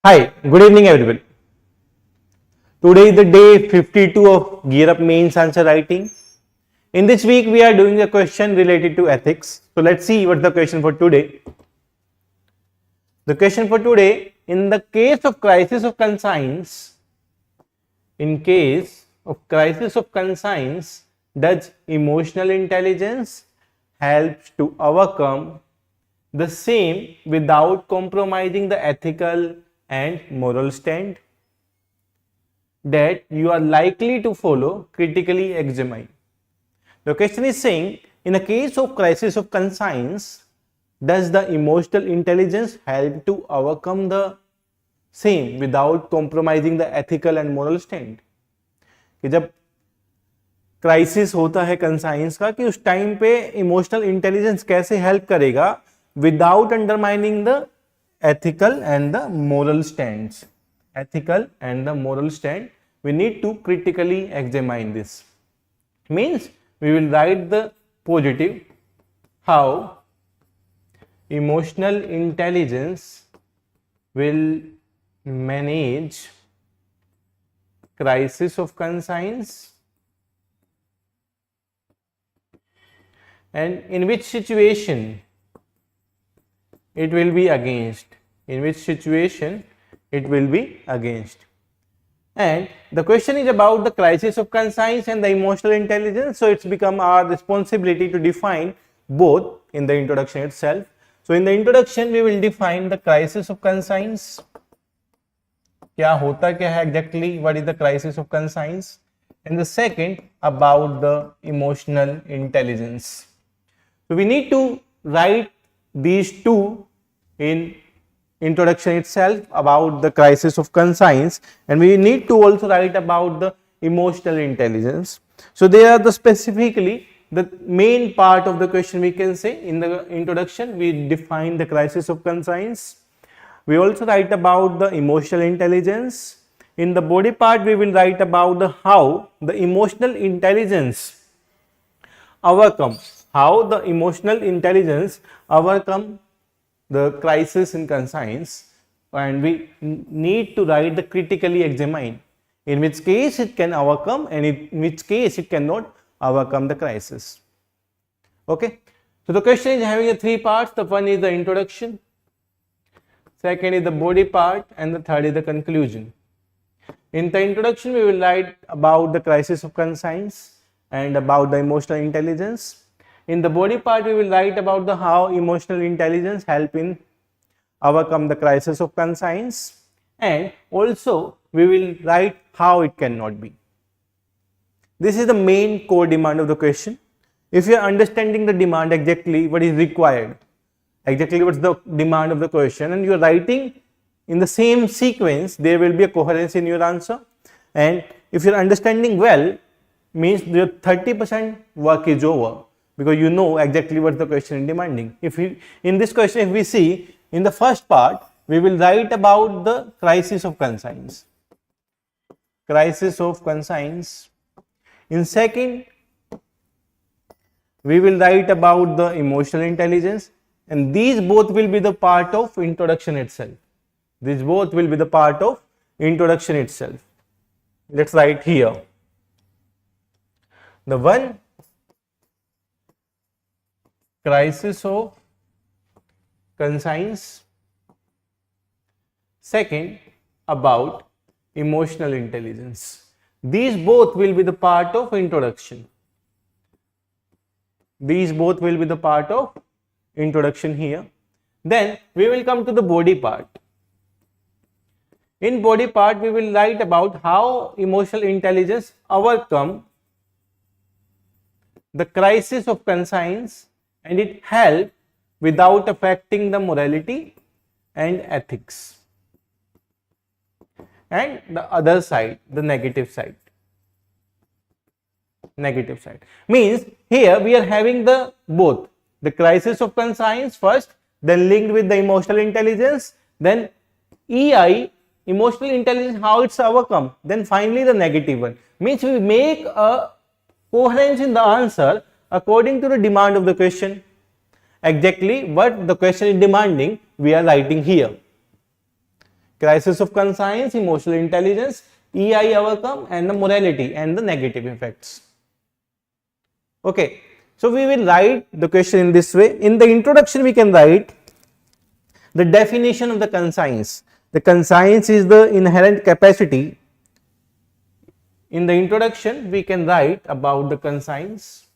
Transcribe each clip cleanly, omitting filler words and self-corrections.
Hi, good evening everyone. Today is the day 52 of Gear Up Mains Answer Writing. In this week we are doing a question related to ethics. So let's see what's the question for today. The question for today, in the case of crisis of conscience, does emotional intelligence helps to overcome the same without compromising the ethical and moral stand that you are likely to follow? Critically examine. The question is saying, in a case of crisis of conscience, does the emotional intelligence help to overcome the same without compromising the ethical and moral stand? कि जब crisis होता है conscience का, कि उस time पे emotional intelligence कैसे help करेगा without undermining the ethical and the moral stands. Ethical and the moral stand, we need to critically examine this. Means we will write the positive, how emotional intelligence will manage crisis of conscience, and in which situation it will be against. In which situation it will be against. And the question is about the crisis of conscience and the emotional intelligence. So it's become our responsibility to define both in the introduction itself. So in the introduction we will define the crisis of conscience. क्या होता क्या है exactly, what is the crisis of conscience, and the second about the emotional intelligence. So we need to write these two in introduction itself about the crisis of conscience, and we need to also write about the emotional intelligence. So they are the specifically the main part of the question, we can say. In the introduction we define the crisis of conscience. We also write about the emotional intelligence. In the body part we will write about the how the emotional intelligence overcome the crisis in conscience, and we need to write the critically examine, in which case it can overcome and in which case it cannot overcome the crisis. Okay, so the question is having three parts. The one is the introduction, second is the body part, and the third is the conclusion. In the introduction we will write about the crisis of conscience and about the emotional intelligence. In the body part we will write about the how emotional intelligence help in overcome the crisis of conscience, and also we will write how it cannot be. This is the main core demand of the question. If you are understanding the demand, exactly what is required, exactly what is the demand of the question, and you are writing in the same sequence, there will be a coherence in your answer. And if you are understanding well, means your 30% work is over, because you know exactly what the question is demanding. If we, in this question, if we see in the first part, we will write about the crisis of conscience. Crisis of conscience. In second, we will write about the emotional intelligence, and these both will be the part of introduction itself. These both will be the part of introduction itself. Let's write here. The one, crisis of conscience. Second, about emotional intelligence. These both will be the part of introduction. These both will be the part of introduction here. Then we will come to the body part. In body part we will write about how emotional intelligence overcome the crisis of conscience and it help without affecting the morality and ethics. And the other side, the negative side. Negative side means here we are having the both the crisis of conscience first, then linked with the emotional intelligence, then EI, emotional intelligence, how it's overcome, then finally the negative one. Means we make a coherence in the answer according to the demand of the question. Exactly what the question is demanding, we are writing here. crisis of conscience, emotional intelligence, EI overcome, and the morality and the negative effects. Okay, so we will write the question in this way. In the introduction, we can write the definition of the conscience. The conscience is the inherent capacity. In the introduction, we can write about the conscience.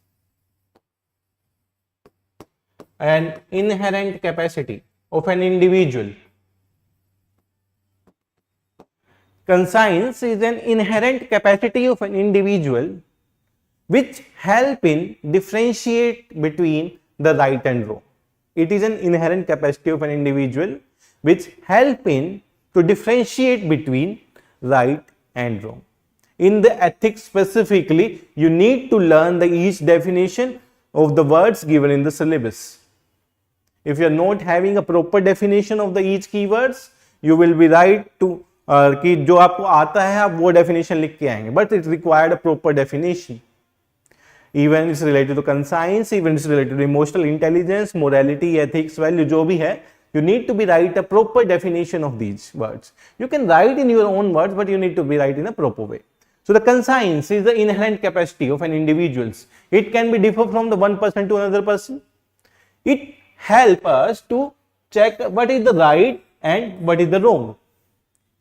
An inherent capacity of an individual. Conscience is an inherent capacity of an individual which help in differentiate between the right and wrong. It is an inherent capacity of an individual which help in to differentiate between right and wrong. In the ethics specifically, you need to learn the each definition of the words given in the syllabus. If you are not having a proper definition of the each keywords, you will be right to कि जो आपको आता है आप वो definition लिख के आएंगे, but it required a proper definition. Even it's related to conscience, even it's related to emotional intelligence, morality, ethics, value, जो भी है, you need to be write a proper definition of these words. You can write in your own words, but you need to be write in a proper way. So the conscience is the inherent capacity of an individual. It can be differ from the one person to another person. It help us to check what is the right and what is the wrong.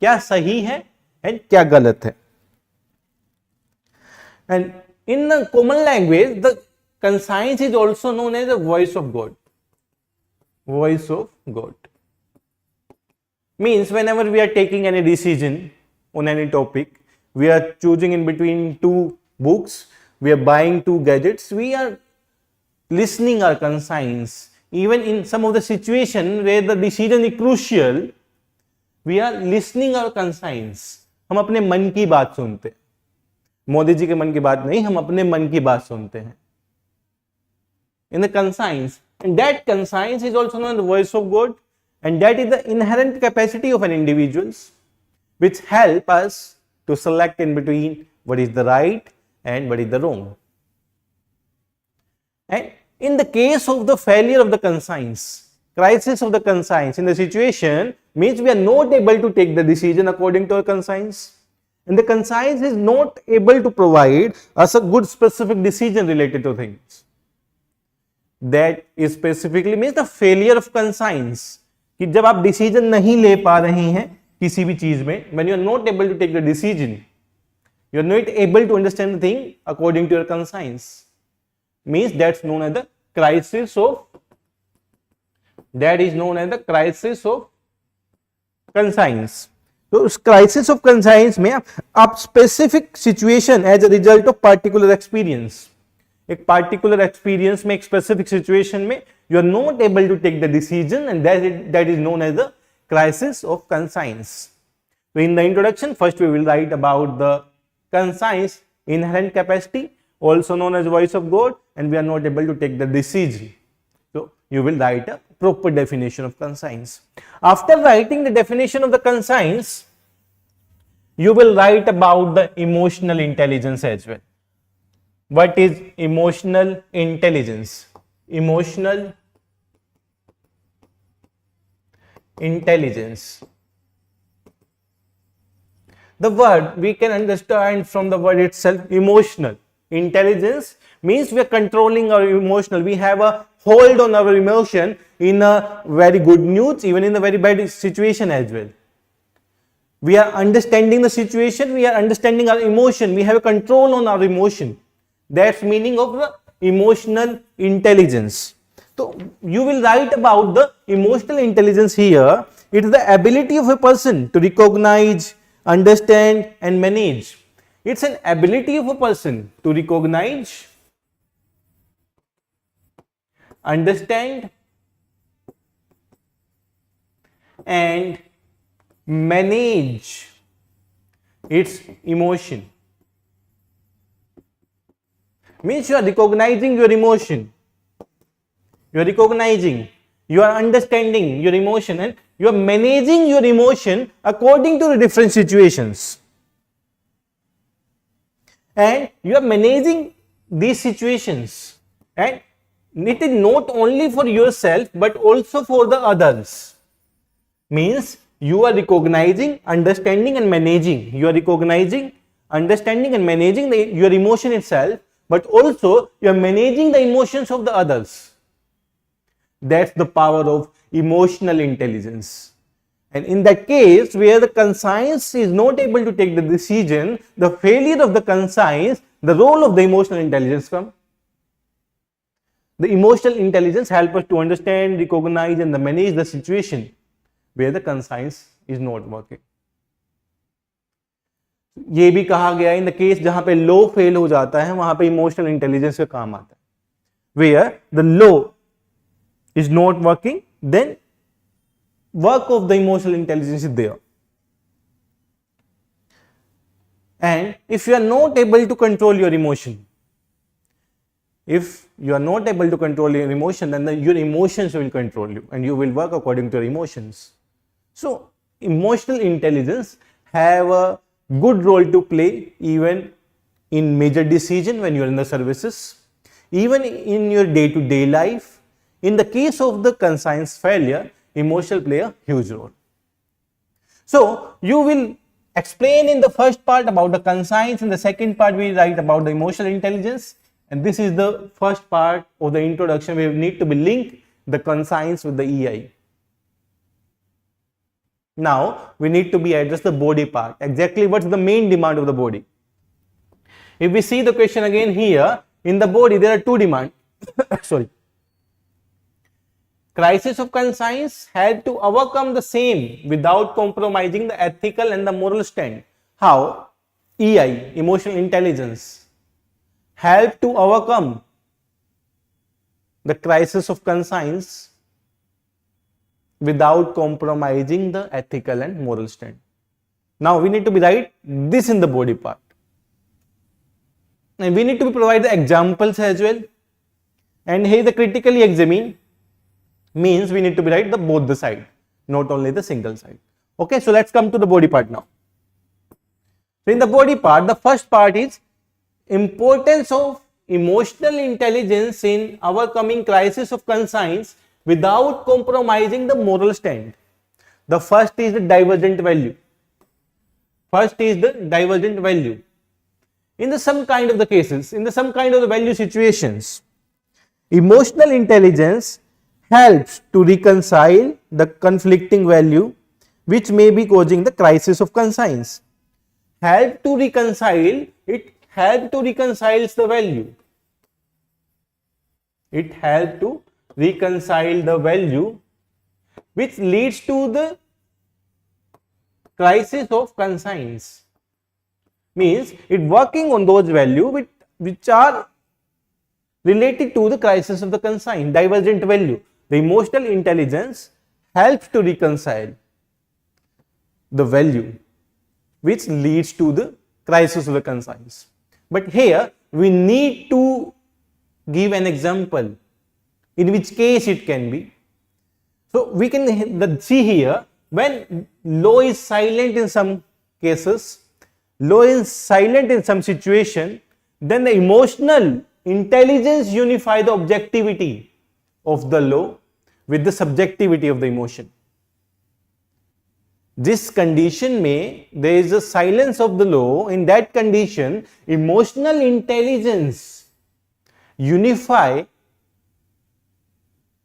क्या सही है and क्या गलत है. And in the common language, the conscience is also known as the voice of God. Voice of God means whenever we are taking any decision on any topic, we are choosing in between two books, we are buying two gadgets, we are listening our conscience. Even in some of the situation where the decision is crucial, we are listening our conscience. हम अपने मन की बात सुनते हैं. मोदी जी के मन की बात नहीं, हम अपने मन की बात सुनते हैं. In the conscience, and that conscience is also known as the voice of God, and that is the inherent capacity of an individual which help us to select in between what is the right and what is the wrong. And in the case of the failure of the conscience, crisis of the conscience, in the situation means we are not able to take the decision according to our conscience, and the conscience is not able to provide us a good specific decision related to things. That is specifically means the failure of conscience, कि जब आप decision नहीं ले पा रहे हैं किसी भी चीज में, when you are not able to take the decision, you are not able to understand the thing according to your conscience, means that's known as the crisis of, that is known as the crisis of conscience. तो उस crisis of conscience में आप specific situation as a result of particular experience, एक particular experience में एक specific situation में you are not able to take the decision, and that is known as the crisis of conscience. So in the introduction, first we will write about the conscience, inherent capacity, also known as voice of God, and we are not able to take the decision. So you will write a proper definition of conscience. After writing the definition of the conscience, you will write about the emotional intelligence as well. What is emotional intelligence? Emotional intelligence. The word we can understand from the word itself, emotional. Intelligence means we are controlling our emotional. We have a hold on our emotion in a very good news, even in a very bad situation as well. We are understanding the situation, we are understanding our emotion, we have a control on our emotion. That's meaning of the emotional intelligence. So you will write about the emotional intelligence here. It is the ability of a person to recognize, understand and manage. It's an ability of a person to recognize, understand and manage its emotion. Means you are recognizing your emotion, you are recognizing, you are understanding your emotion, and you are managing your emotion according to the different situations. And you are managing these situations, and it is not only for yourself but also for the others. Means You are recognizing, understanding and managing. You are recognizing, understanding and managing your emotion itself, but also you are managing the emotions of the others. That's the power of emotional intelligence. And in that case, where the conscience is not able to take the decision, the failure of the conscience, the role of the emotional intelligence comes. The emotional intelligence helps us to understand, recognize and manage the situation where the conscience is not working. ये भी कहा गया इन the case जहां पे लो fail हो जाता है वहां पे इमोशनल इंटेलिजेंस का काम आता है. Where the law is not working, then work of the emotional intelligence is there. And if you are not able to control your emotion, if you are not able to control your emotion, then your emotions will control you and you will work according to your emotions. So emotional intelligence have a good role to play even in major decision when you are in the services, even in your day-to-day life. In the case of the conscience failure, emotional play a huge role. So you will explain in the first part about the conscience, in the second part we write about the emotional intelligence, and this is the first part of the introduction where we need to be link the conscience with the EI. Now we need to be address the body part. Exactly what's the main demand of the body? If we see the question again here, in the body there are two demands. Sorry. Crisis of conscience help to overcome the same without compromising the ethical and the moral stand. How? EI, emotional intelligence, help to overcome the crisis of conscience without compromising the ethical and moral stand. Now we need to be write this in the body part. And we need to provide the examples as well. And here the critically examine means we need to be write the both the side, not only the single side. Okay, so let's come to the body part now. So in the body part, the first part is importance of emotional intelligence in overcoming crisis of conscience without compromising the moral stand. The first is the divergent value. First is the divergent value. In the some kind of the cases, in the some kind of the value situations, emotional intelligence helps to reconcile the conflicting value which may be causing the crisis of conscience. Help to reconcile, it help to reconcile the value. It help to reconcile the value which leads to the crisis of conscience. Means it working on those values which are related to the crisis of the conscience, divergent value. The emotional intelligence helps to reconcile the value which leads to the crisis of the conscience. But here we need to give an example in which case it can be. So we can see here when law is silent in some cases, law is silent in some situation, then the emotional intelligence unify the objectivity of the law with the subjectivity of the emotion. This condition may, there is a silence of the law, in that condition emotional intelligence unify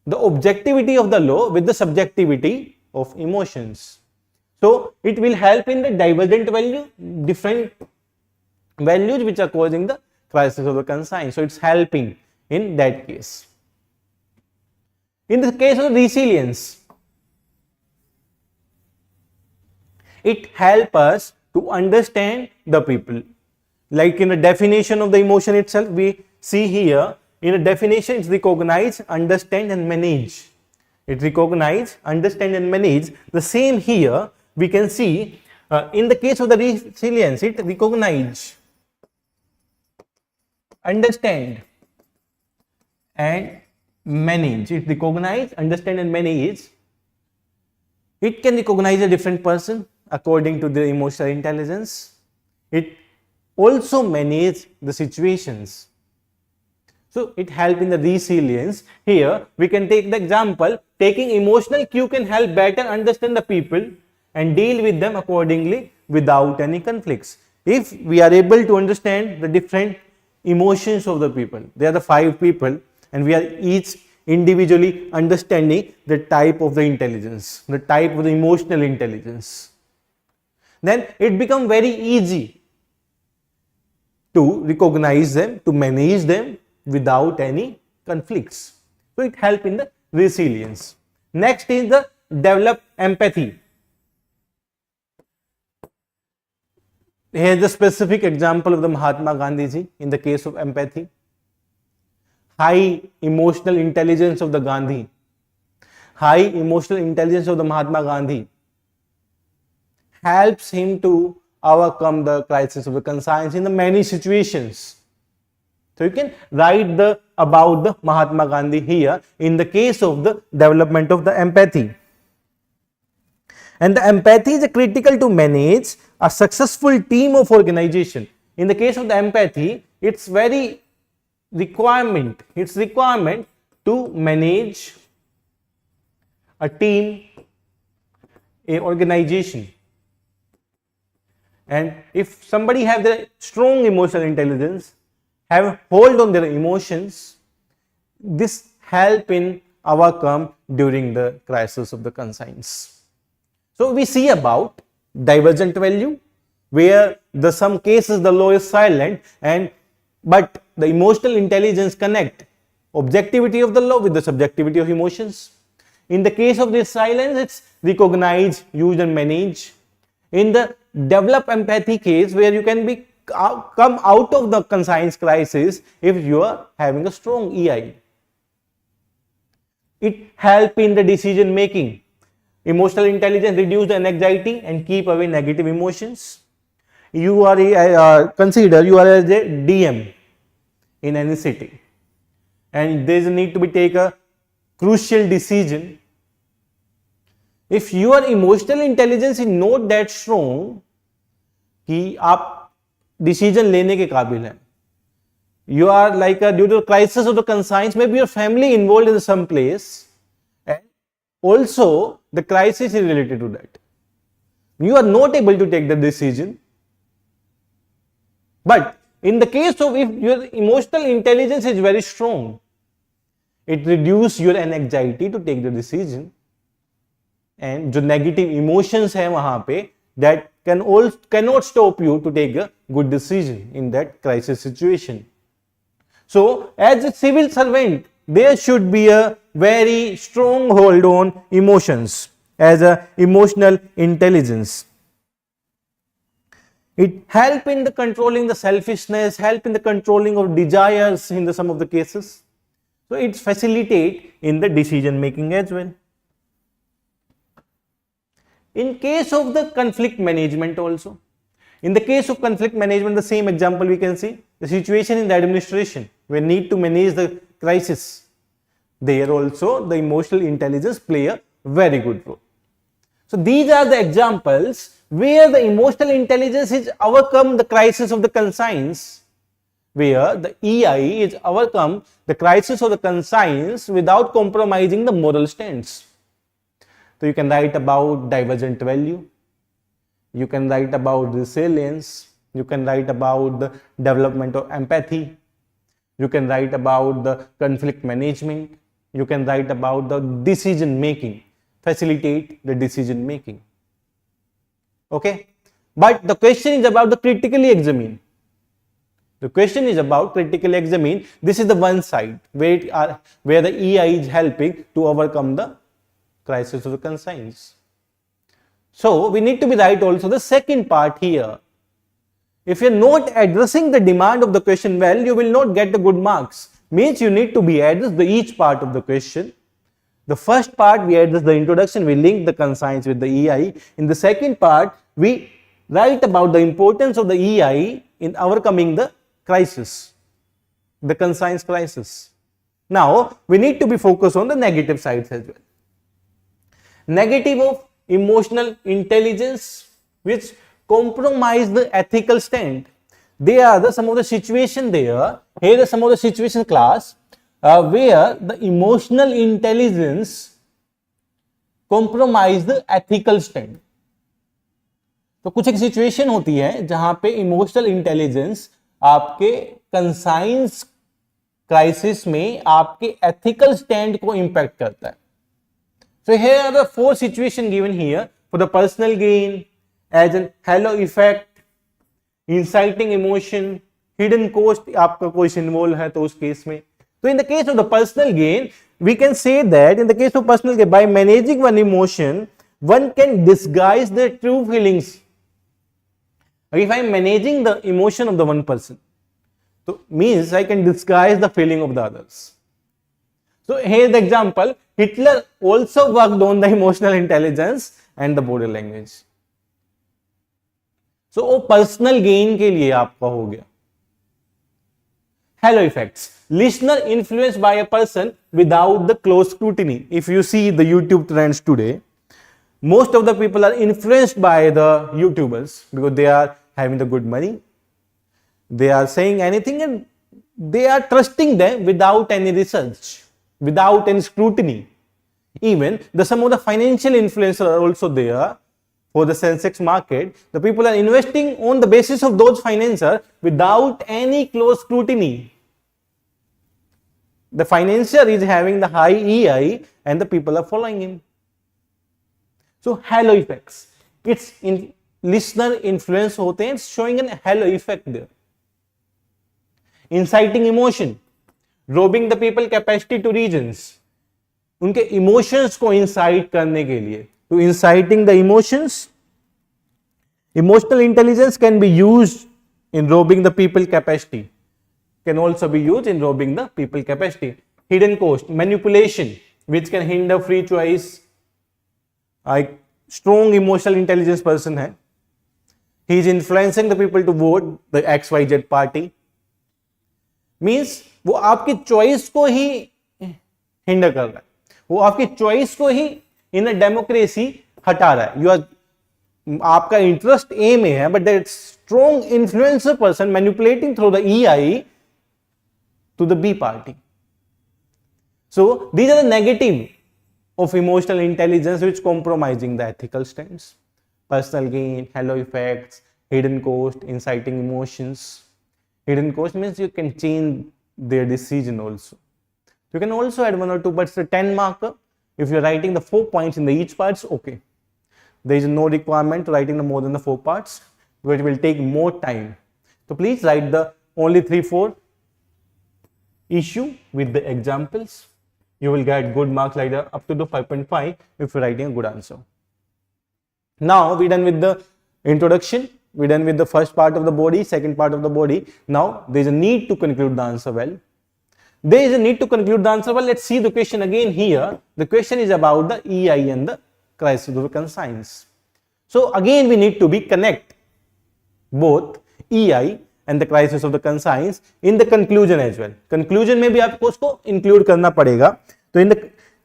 the objectivity of the law with the subjectivity of emotions. So it will help in the divergent value, different values which are causing the crisis of the conscience. So it's helping in that case. In the case of resilience, it helps us to understand the people. Like in the definition of the emotion itself, we see here, in a definition, it's recognize, understand and manage. It recognize, understand and manage. The same here, we can see in the case of the resilience, it recognize, understand and manage. It recognize, understand and manage. It can recognize a different person according to their emotional intelligence. It also manage the situations. So it helps in the resilience. Here we can take the example, taking emotional cue can help better understand the people and deal with them accordingly without any conflicts. If we are able to understand the different emotions of the people, there are the 5 people, and we are each individually understanding the type of the intelligence, the type of the emotional intelligence, then it becomes very easy to recognize them, to manage them without any conflicts. So it helps in the resilience. Next is the develop empathy. Here is the specific example of the Mahatma Gandhi ji in the case of empathy. High emotional intelligence of the Gandhi, high emotional intelligence of the Mahatma Gandhi helps him to overcome the crisis of the conscience in the many situations. So you can write about the Mahatma Gandhi here in the case of the development of the empathy. And the empathy is critical to manage a successful team of organization. In the case of the empathy, it's requirement to manage a team, a organization. And if somebody have the strong emotional intelligence, have hold on their emotions, this help in overcome during the crisis of the conscience. So we see about divergent value, where the some cases the law is silent, but the emotional intelligence connect objectivity of the law with the subjectivity of emotions. In the case of this silence, it's recognize, use and manage. In the develop empathy case, where you can come out of the conscience crisis if you are having a strong EI. It help in the decision making. Emotional intelligence reduce the anxiety and keep away negative emotions. You are consider you are as a DM in any city, and there is a need to be take a crucial decision. If your emotional intelligence is not that strong कि आप decision लेने के काबिल हैं, you are like due to the crisis of the conscience, maybe your family involved in some place, and also the crisis is related to that. You are not able to take the decision. But in the case of if your emotional intelligence is very strong, it reduces your anxiety to take the decision, and जो negative emotions है वहां पे, that cannot stop you to take a good decision in that crisis situation. So as a civil servant, there should be a very strong hold on emotions as a emotional intelligence. It help in the controlling the selfishness, help in the controlling of desires in some of the cases. So it facilitate in the decision making as well. In case of the conflict management also, in the case of conflict management, the same example we can see, the situation in the administration where need to manage the crisis. There also the emotional intelligence play a very good role. So these are the examples where the emotional intelligence is overcome the crisis of the conscience, where the EI is overcome the crisis of the conscience without compromising the moral stance. So you can write about divergent value, you can write about resilience, you can write about the development of empathy, you can write about the conflict management, you can write about the decision making, facilitate the decision making. Okay, but the question is about the critically examine. The question is about critically examine. This is the one side where the EI is helping to overcome the crisis of the conscience. So we need to be right also the second part here. If you are not addressing the demand of the question well, you will not get the good marks. Means you need to be address the each part of the question. The first part we address the introduction, we link the conscience with the EI. In the second part, we write about the importance of the EI in overcoming the crisis, the conscience crisis. Now we need to be focused on the negative sides as well. Negative of emotional intelligence which compromise the ethical stand. There are some of the situation there. Here are some of the situation class where the emotional intelligence compromise the ethical stand. तो कुछ एक situation होती है जहां पे emotional intelligence आपके conscience crisis में आपके एथिकल स्टैंड को इंपैक्ट करता है. So here are the 4 situations given here for the personal gain, as an halo effect, inciting emotion, hidden cost. आपका कोई इन्वॉल्व है तो उस केस में. So in the case of the personal gain, we can say that in the case of personal gain, by managing one emotion, one can disguise their true feelings. If I am managing the emotion of the one person, so means I can disguise the feeling of the others. So here the example, Hitler also worked on the emotional intelligence and the body language. So वो personal gain के लिए आपका हो गया. Halo effects. Listener influenced by a person without the close scrutiny. If you see the YouTube trends today, most of the people are influenced by the YouTubers because they are having the good money. They are saying anything and they are trusting them without any research, without any scrutiny. Even some of the financial influencers are also there for the Sensex market. The people are investing on the basis of those financiers without any close scrutiny. The financier is having the high EI and the people are following him. So halo effects. It's in listener influence होते हैं, it's showing an halo effect there. Inciting emotion, robbing the people capacity to reasons. उनके emotions को incite करने के लिए. To inciting the emotions, emotional intelligence can be used in robbing the people capacity. Can also be used in robbing the people capacity. Hidden cost, manipulation, which can hinder free choice. A strong emotional intelligence person है. He is influencing the people to vote the XYZ party. Means वो आपकी choice को ही hinder कर रहा है, वो आपकी choice को ही इन अ डेमोक्रेसी हटा रहा है. आपका इंटरेस्ट ए में है, but that strong influencer person manipulating through the EI to the B party. So these are the negative of emotional intelligence which compromising the ethical stands. Personal gain, halo effects, hidden cost, inciting emotions. Hidden cost means you can change their decision also. You can also add 1 or 2, but it's a 10 marker. If you're writing the 4 points in the each parts, okay. There is no requirement to writing the more than the 4 parts, because it will take more time. So please write the only 3-4 issue with the examples. You will get good marks like that up to the 5.5 if you're writing a good answer. Now we're done with the introduction. We're done with the first part of the body, second part of the body. Now there is a need to conclude the answer well. There is a need to conclude the answer well. Let's see the question again here. The question is about the EI and the crisis of conscience. So again we need to be connect both EI and the crisis of the conscience in the conclusion as well. Conclusion में भी आपको उसको include करना पड़ेगा. तो in the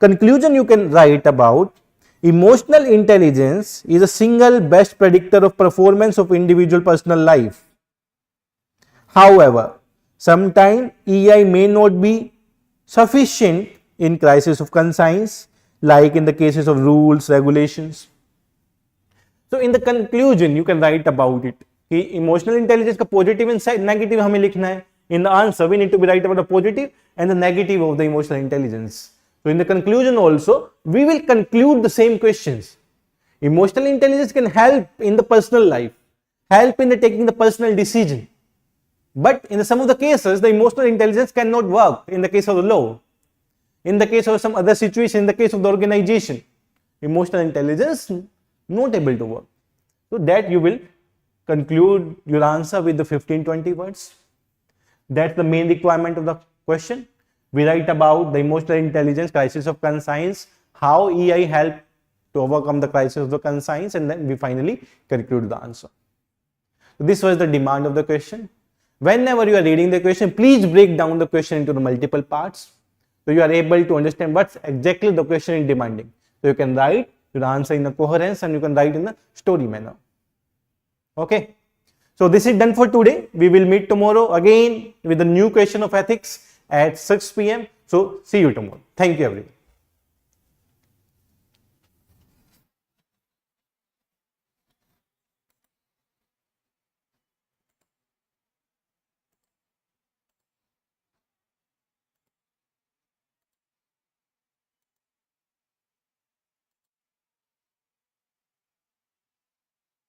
conclusion you can write about emotional intelligence is a single best predictor of performance of individual personal life. However, sometimes EI may not be sufficient in crisis of conscience, like in the cases of rules, regulations. So in the conclusion you can write about it. कि emotional intelligence का positive and negative हमें लिखना है. In the answer we need to be write about the positive and the negative of the emotional intelligence. So in the conclusion also we will conclude the same questions. Emotional intelligence can help in the personal life, help in the taking the personal decision, but in some of the cases the emotional intelligence can not work. In the case of the law, in the case of some other situation, in the case of the organisation, emotional intelligence not able to work. So that you will conclude your answer with the 15-20 words. That's the main requirement of the question. We write about the emotional intelligence, crisis of conscience, how EI help to overcome the crisis of the conscience, and then we finally conclude the answer. So this was the demand of the question. Whenever you are reading the question, please break down the question into the multiple parts, so you are able to understand what's exactly the question is demanding. So you can write your answer in a coherence and you can write in a story manner. Okay, so this is done for today. We will meet tomorrow again with a new question of ethics at 6 p.m. So see you tomorrow. Thank you everyone.